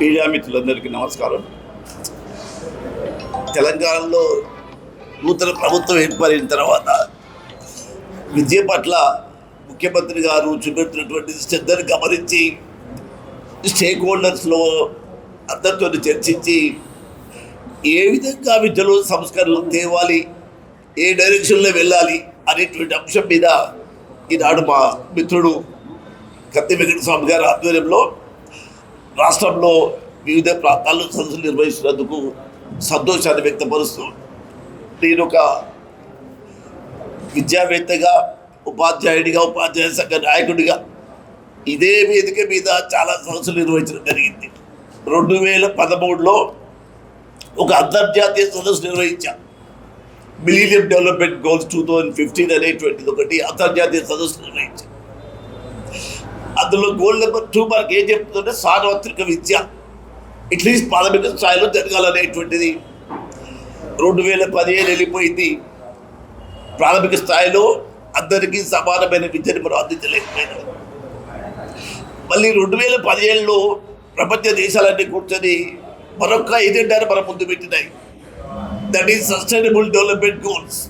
Media మిత్రులందరికీ నమస్కారం. తెలంగాణలో నూతన ప్రభుత్వం ఏర్పడిన తర్వాత విద్య పట్ల ముఖ్యమంత్రి గారు చూపెట్టినటువంటి శ్రద్ధను గమనించి స్టేక్ హోల్డర్స్లో అందరితో చర్చించి ఏ విధంగా విద్యలో సంస్కరణలు తేవాలి, ఏ డైరెక్షన్లో వెళ్ళాలి అనేటువంటి అంశం మీద ఈనాడు మా మిత్రుడు కత్తి వెంకటస్వామి గారి ఆధ్వర్యంలో రాష్ట్రంలో వివిధ ప్రాంతాల్లో సదస్సులు నిర్వహిస్తున్నందుకు సంతోషాన్ని వ్యక్తపరుస్తూ నేను ఒక విద్యావేత్తగా, ఉపాధ్యాయుడిగా, ఉపాధ్యాయ సంఘ నాయకుడిగా ఇదే వేదిక మీద చాలా సదస్సులు నిర్వహించడం జరిగింది. 2013లో ఒక అంతర్జాతీయ సదస్సు నిర్వహించాం. మిలీనియం డెవలప్మెంట్ గోల్స్ 2015 అనేటువంటిది ఒకటి అంతర్జాతీయ సదస్సు నిర్వహించాం. అందులో గోల్ నెంబర్ 2 మనకి ఏం చెప్తుందంటే సార్వత్రిక విద్య అట్లీస్ట్ ప్రాథమిక స్థాయిలో జరగాలనేటువంటిది. 2015 వెళ్ళిపోయింది. ప్రాథమిక స్థాయిలో అందరికీ సమానమైన విద్యను మనం అందించలేకపోయినాం. మళ్ళీ 2017లో ప్రపంచ దేశాలన్నీ కూర్చొని మరొక ఎజెండాను మన ముందు పెట్టినాయి. That is sustainable development goals,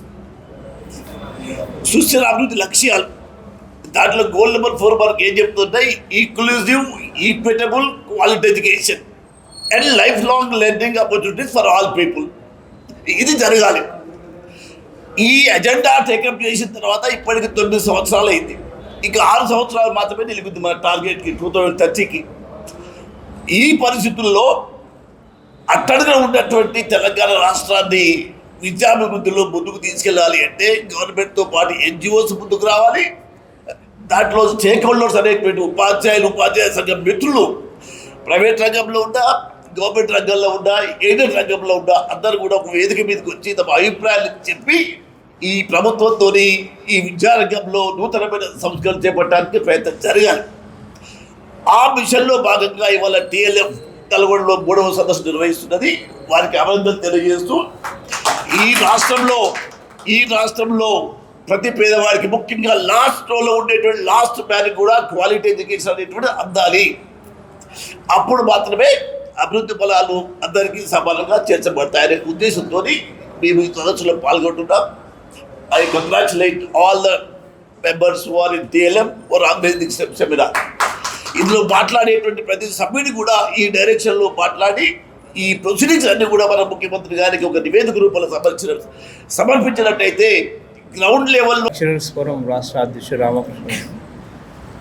సుస్థిర అభివృద్ధి లక్ష్యాలు. దాంట్లో గోల్ నెంబర్ 4 మనకి ఏం చెప్తున్నాయి? Inclusive, equitable, quality education and lifelong learning opportunities for all people. ఇది జరగాలి. ఈ అజెండా టేకప్ చేసిన తర్వాత ఇప్పటికి 9 సంవత్సరాలు అయింది. ఇంకా 6 సంవత్సరాలు మాత్రమే నిలుగుద్ది మన టార్గెట్కి 2030కి. ఈ పరిస్థితుల్లో అట్టడుగా ఉన్నటువంటి తెలంగాణ రాష్ట్రాన్ని విద్యాభివృద్ధిలో ముందుకు తీసుకెళ్ళాలి అంటే గవర్నమెంట్తో పాటు ఎన్జిఓస్ ముందుకు రావాలి. దాంట్లో స్టేక్ హోల్డర్స్ అనేటువంటి ఉపాధ్యాయులు, ఉపాధ్యాయ సంఘ మిత్రులు ప్రైవేట్ రంగంలో ఉన్నా, గవర్నమెంట్ రంగంలో ఉన్నా, ఎయిడెడ్ రంగంలో ఉన్నా అందరూ కూడా ఒక వేదిక మీదకి వచ్చి తమ అభిప్రాయాలు చెప్పి ఈ ప్రభుత్వంతో ఈ విద్యారంగంలో నూతనమైన సంస్కరణ చేపట్టడానికి ప్రయత్నం జరగాలి. ఆ మిషన్లో భాగంగా ఇవాళ టీఎల్ఎఫ్ నల్గొండలో 3వ సదస్సు నిర్వహిస్తున్నది. వారికి అభినందన తెలియజేస్తూ ఈ రాష్ట్రంలో ప్రతి పేదవారికి, ముఖ్యంగా లాస్ట్ రోలో ఉండేటువంటి లాస్ట్ మ్యాన్కి కూడా క్వాలిటీ ఎడ్యుకేషన్ అనేటువంటి అందాలి. అప్పుడు మాత్రమే అభివృద్ధి ఫలాలు అందరికీ సమానంగా చేర్చబడతాయనే ఉద్దేశంతో మేము ఈ సదస్సులో పాల్గొంటున్నాం. I congratulate all the members who are in TLM for organising seminar. ఇందులో మాట్లాడేటువంటి ప్రతి సభ్యుని కూడా ఈ డైరెక్షన్లో మాట్లాడి ఈ ప్రొసీడింగ్స్ అన్నీ కూడా మన ముఖ్యమంత్రి గారికి ఒక నివేదిక రూపంలో సమర్పించినట్టయితే గ్రౌండ్ లెవెల్లో. ఫోరం రాష్ట్ర అధ్యక్షుడు రామకృష్ణ.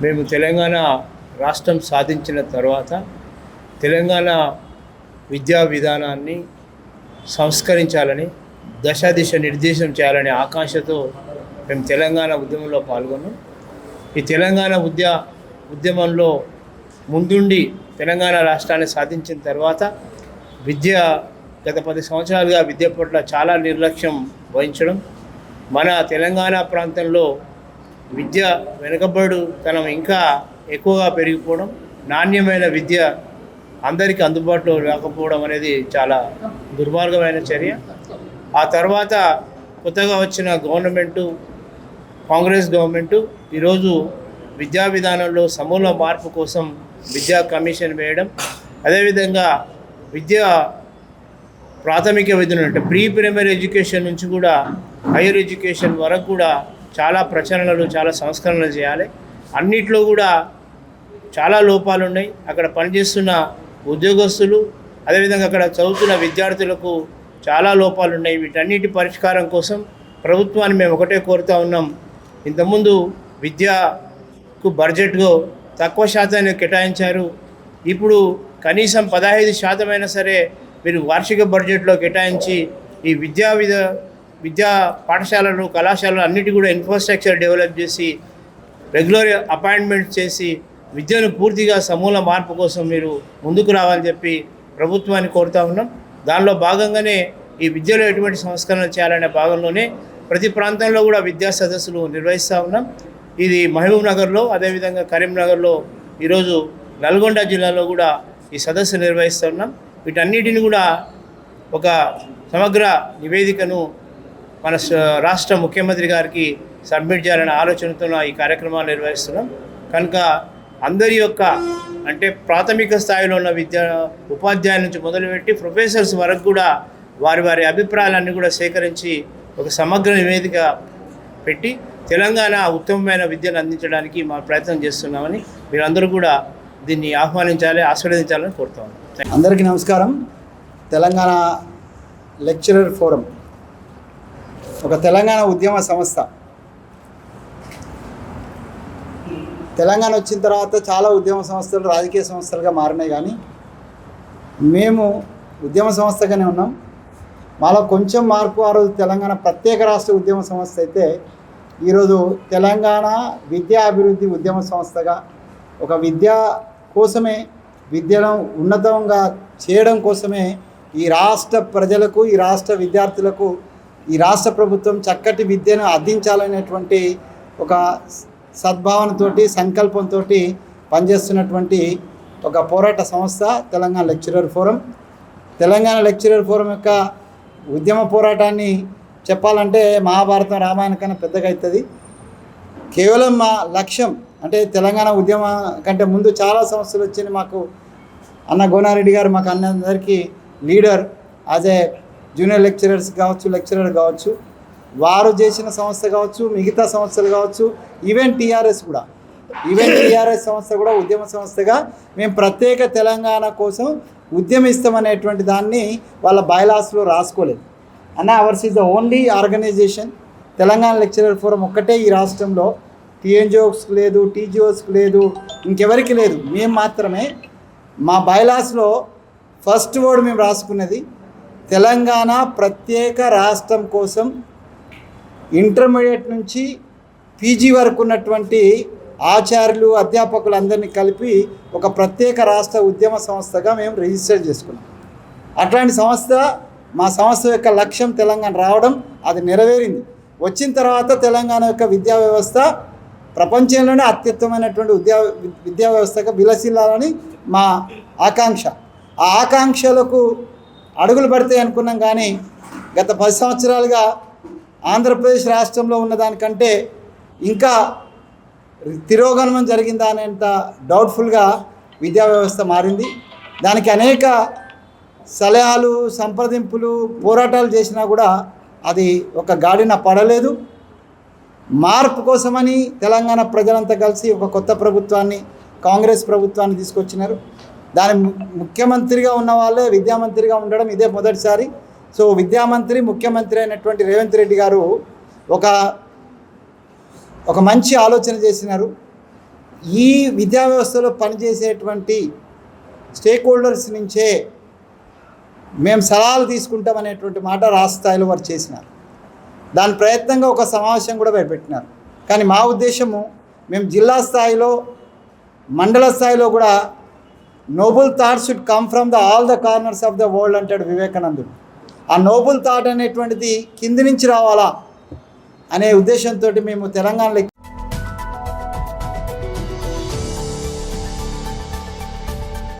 మేము తెలంగాణ రాష్ట్రం సాధించిన తర్వాత తెలంగాణ విద్యా విధానాన్ని సంస్కరించాలని, దశ నిర్దేశం చేయాలనే ఆకాంక్షతో మేము తెలంగాణ ఉద్యమంలో పాల్గొన్నాం. ఈ తెలంగాణ ఉద్యమంలో ముందుండి తెలంగాణ రాష్ట్రాన్ని సాధించిన తర్వాత గత 10 సంవత్సరాలుగా విద్య పట్ల చాలా నిర్లక్ష్యం వహించడం, మన తెలంగాణ ప్రాంతంలో విద్య వెనుకబడుతనం ఇంకా ఎక్కువగా పెరిగిపోవడం, నాణ్యమైన విద్య అందరికీ అందుబాటులో లేకపోవడం అనేది చాలా దుర్మార్గమైన చర్య. ఆ తర్వాత కొత్తగా వచ్చిన కాంగ్రెస్ గవర్నమెంటు ఈరోజు విద్యా విధానంలో సమూల మార్పు కోసం విద్యా కమిషన్ వేయడం, అదేవిధంగా ప్రాథమిక విద్యను అంటే ప్రైమరీ ఎడ్యుకేషన్ నుంచి కూడా హైయర్ ఎడ్యుకేషన్ వరకు కూడా చాలా ప్రచరణలు, చాలా సంస్కరణలు చేయాలి. అన్నిట్లో కూడా చాలా లోపాలు ఉన్నాయి. అక్కడ పనిచేస్తున్న ఉద్యోగస్తులు, అదేవిధంగా అక్కడ చదువుతున్న విద్యార్థులకు చాలా లోపాలు ఉన్నాయి. వీటన్నిటి పరిష్కారం కోసం ప్రభుత్వాన్ని మేము ఒకటే కోరుతూ ఉన్నాం. ఇంతకుముందు విద్యకు బడ్జెట్గా తక్కువ శాతాన్ని కేటాయించారు. ఇప్పుడు కనీసం 15% అయినా సరే మీరు వార్షిక బడ్జెట్లో కేటాయించి ఈ విద్యా పాఠశాలలు, కళాశాలలు అన్నిటి కూడా ఇన్ఫ్రాస్ట్రక్చర్ డెవలప్ చేసి రెగ్యులర్ అపాయింట్మెంట్ చేసి విద్యను పూర్తిగా సమూల మార్పు కోసం మీరు ముందుకు రావాలని చెప్పి ప్రభుత్వాన్ని కోరుతూ ఉన్నాం. దానిలో భాగంగానే ఈ విద్యలో ఎటువంటి సంస్కరణ చేయాలనే భాగంలోనే ప్రతి ప్రాంతంలో కూడా విద్యా సదస్సులు నిర్వహిస్తూ ఉన్నాం. ఇది మహబూబ్ నగర్లో, అదేవిధంగా కరీంనగర్లో, ఈరోజు నల్గొండ జిల్లాలో కూడా ఈ సదస్సు నిర్వహిస్తూ ఉన్నాం. వీటన్నిటిని కూడా ఒక సమగ్ర నివేదికను మన రాష్ట్ర ముఖ్యమంత్రి గారికి సబ్మిట్ చేయాలనే ఆలోచనతో ఈ కార్యక్రమాలు నిర్వహిస్తున్నాం. కనుక అందరి యొక్క అంటే ప్రాథమిక స్థాయిలో ఉన్న ఉపాధ్యాయుల నుంచి మొదలుపెట్టి ప్రొఫెసర్స్ వరకు కూడా వారి అభిప్రాయాలన్నీ కూడా సేకరించి ఒక సమగ్ర నివేదిక పెట్టి తెలంగాణ ఉత్తమమైన విద్యను అందించడానికి మా ప్రయత్నం చేస్తున్నామని మీరందరూ కూడా దీన్ని ఆస్వాదించాలని కోరుతాను. అందరికీ నమస్కారం. తెలంగాణ లెక్చరర్ ఫోరం ఒక తెలంగాణ ఉద్యమ సంస్థ. తెలంగాణ వచ్చిన తర్వాత చాలా ఉద్యమ సంస్థలు రాజకీయ సంస్థలుగా మారినాయి, కానీ మేము ఉద్యమ సంస్థగానే ఉన్నాం. మాలో కొంచెం మార్పు ఆ రోజు తెలంగాణ ప్రత్యేక రాష్ట్ర ఉద్యమ సంస్థ అయితే ఈరోజు తెలంగాణ విద్యా అభివృద్ధి ఉద్యమ సంస్థగా ఒక విద్యా కోసమే, విద్యను ఉన్నతంగా చేయడం కోసమే ఈ రాష్ట్ర ప్రజలకు, ఈ రాష్ట్ర విద్యార్థులకు ఈ రాష్ట్ర ప్రభుత్వం చక్కటి విద్యను అందించాలనేటువంటి ఒక సద్భావనతోటి, సంకల్పంతో పనిచేస్తున్నటువంటి ఒక పోరాట సంస్థ Telangana lecturer forum. Telangana lecturer forum యొక్క ఉద్యమ పోరాటాన్ని చెప్పాలంటే మహాభారతం, రామాయణం కన్నా పెద్దగా అవుతుంది. కేవలం మా లక్ష్యం అంటే తెలంగాణ ఉద్యమ కంటే ముందు చాలా సంస్థలు వచ్చినాయి. మాకు అన్న గోనారెడ్డి గారు మాకు అందరికీ leader, as a junior lecturers కావచ్చు, లెక్చరర్ కావచ్చు, వారు చేసిన సంస్థ కావచ్చు, మిగతా సంస్థలు కావచ్చు, ఈవెన్ టీఆర్ఎస్ సంస్థ కూడా ఉద్యమ సంస్థగా మేము ప్రత్యేక తెలంగాణ కోసం ఉద్యమిస్తామనేటువంటి దాన్ని వాళ్ళ బైలాస్లో రాసుకోలేదు. అన్న ours is the only organization. Telangana lecturer forum ఒక్కటే ఈ రాష్ట్రంలో. టీఎన్జిఓస్కి లేదు, టీజీఓస్కి లేదు, ఇంకెవరికి లేదు. మేము మాత్రమే మా బైలాస్లో ఫస్ట్ వర్డ్ మేము రాసుకున్నది తెలంగాణ ప్రత్యేక రాష్ట్రం కోసం ఇంటర్మీడియట్ నుంచి పీజీ వరకు ఉన్నటువంటి ఆచార్యులు, అధ్యాపకులందరినీ కలిపి ఒక ప్రత్యేక రాష్ట్ర ఉద్యమ సంస్థగా మేము రిజిస్టర్ చేసుకున్నాం. అట్లాంటి సంస్థ, మా సంస్థ యొక్క లక్ష్యం తెలంగాణ రావడం, అది నెరవేరింది. వచ్చిన తర్వాత తెలంగాణ యొక్క విద్యా వ్యవస్థ ప్రపంచంలోనే అత్యుత్తమైనటువంటి విద్యా వ్యవస్థగా విలసిల్లాలని మా ఆకాంక్ష. ఆ ఆకాంక్షలకు అడుగులు పడతాయి అనుకున్నాం, కానీ గత 10 సంవత్సరాలుగా ఆంధ్రప్రదేశ్ రాష్ట్రంలో ఉన్నదానికంటే ఇంకా తిరోగమనం జరిగిందా అనేంత డౌట్ఫుల్గా విద్యా వ్యవస్థ మారింది. దానికి అనేక సలహాలు, సంప్రదింపులు, పోరాటాలు చేసినా కూడా అది ఒక గాడిన పడలేదు. మార్పు కోసమని తెలంగాణ ప్రజలంతా కలిసి ఒక కొత్త ప్రభుత్వాన్ని, కాంగ్రెస్ ప్రభుత్వాన్ని తీసుకొచ్చినారు. దాని ముఖ్యమంత్రిగా ఉన్న వాళ్ళే విద్యామంత్రిగా ఉండడం ఇదే మొదటిసారి. సో విద్యామంత్రి, ముఖ్యమంత్రి అయినటువంటి రేవంత్ రెడ్డి గారు ఒక మంచి ఆలోచన చేసినారు. ఈ విద్యా వ్యవస్థలో పనిచేసేటువంటి స్టేక్ హోల్డర్స్ నుంచే మేము సలహాలు తీసుకుంటామనేటువంటి మాట రాష్ట్ర స్థాయిలో వారు చేసినారు. దాని ప్రయత్నంగా ఒక సమావేశం కూడా పెట్టినారు. కానీ మా ఉద్దేశము, మేము జిల్లా స్థాయిలో, మండల స్థాయిలో కూడా noble thought should come from all the corners of the world అంటాడు వివేకానందుడు. ఆ నోబుల్ థాట్ అనేటువంటిది కింది నుంచి రావాలా అనే ఉద్దేశంతో మేము తెలంగాణ